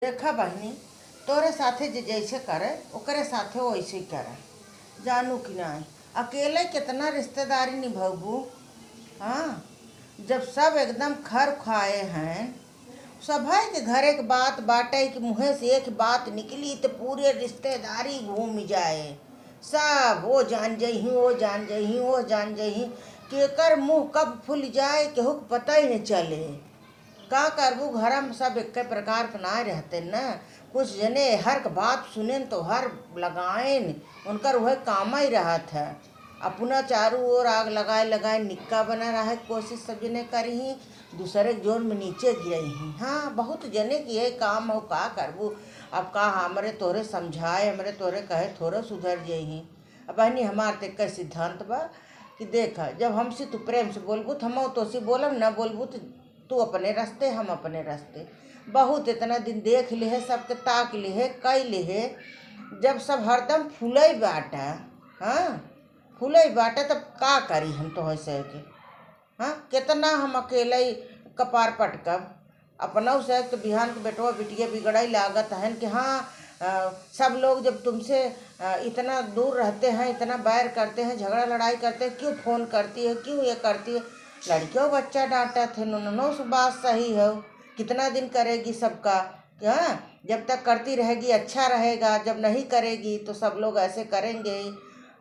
देखा बहनी, तोरे साथे जे जैसे करे ओकरे साथे वैसे ही करे। जानू कि नहीं, अकेले कितना रिश्तेदारी निभाबू। हाँ, जब सब एकदम खर खाए हैं, सभाई के घरे के बात बाटे कि मुँहे से एक बात निकली तो पूरे रिश्तेदारी घूम जाए। सब वो जान जही, वो जान जही, वो जान जही, केकर मुँह कब फूल जाए केहू के पता ही नहीं चले। का करबू, घर में सब एक प्रकार के ना रहते न। कुछ जने हर के बात सुने तो हर लगाएन, उनकर वह काम ही रहत है। अपना चारों ओर आग लगाए लगाए निक्का बना रहा है, कोशिश सब जने करी ही दूसरे के जोर में नीचे गिरई ही। हाँ, बहुत जने की यही काम हो, का करबू। अब का हमरे तोरे समझाए, हमरे तोरे कहे थोड़े सुधर जही। अब बहनी हमार ते का सिद्धांत बा कि देखा, जब हमसे तू प्रेम से बोलबू तो हम तो से बोलब, न बोलबू तो तू अपने रास्ते हम अपने रास्ते। बहुत इतना दिन देख लिहे, सबके ताक लिहे, कई लिहे। जब सब हरदम फूले बाटा, हाँ फूले बाटा, तब का करी हम तो ऐसे के। हाँ, कितना हम अकेले ही कपार पटकब। अपना से तो बिहान के बेटवा बिटिया बिगड़ाई लागत है कि हाँ, सब लोग जब तुमसे इतना दूर रहते हैं, इतना बैर करते हैं, झगड़ा लड़ाई करते हैं, क्यों फ़ोन करती है, क्यों ये करती है। लड़कियों बच्चा डांटा थे, नो बात सही है। कितना दिन करेगी सबका। क्या, जब तक करती रहेगी अच्छा रहेगा, जब नहीं करेगी तो सब लोग ऐसे करेंगे।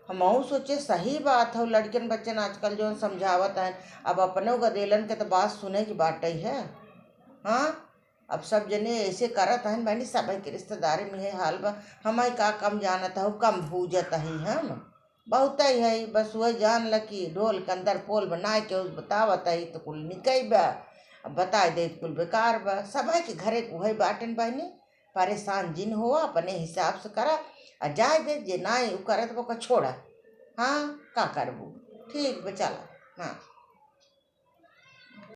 हम सोचे सही बात है, लड़कियन बच्चन आजकल जो समझावत है, अब अपनों गदेलन के तो बात सुने की बात ही है। हाँ, अब सब जने ऐसे करत हैं बहनी, सब के रिश्तेदारी में है हाल बा। हम का कम जानत हो, कम भूजत ही हम बहुत ही है। बस वही जान ल कि ढोल के अंदर पोल बनाए के उस बतावत है तो कुल निकई बा। अब बताए दे तो कुल बेकार बा। सब के घरे वही बाटन बहनी, परेशान जिन हुआ अपने हिसाब से करा और जाए दे, जे ना उ करत वो छोड़ा। हाँ, का करबू। ठीक बा, चला। हाँ।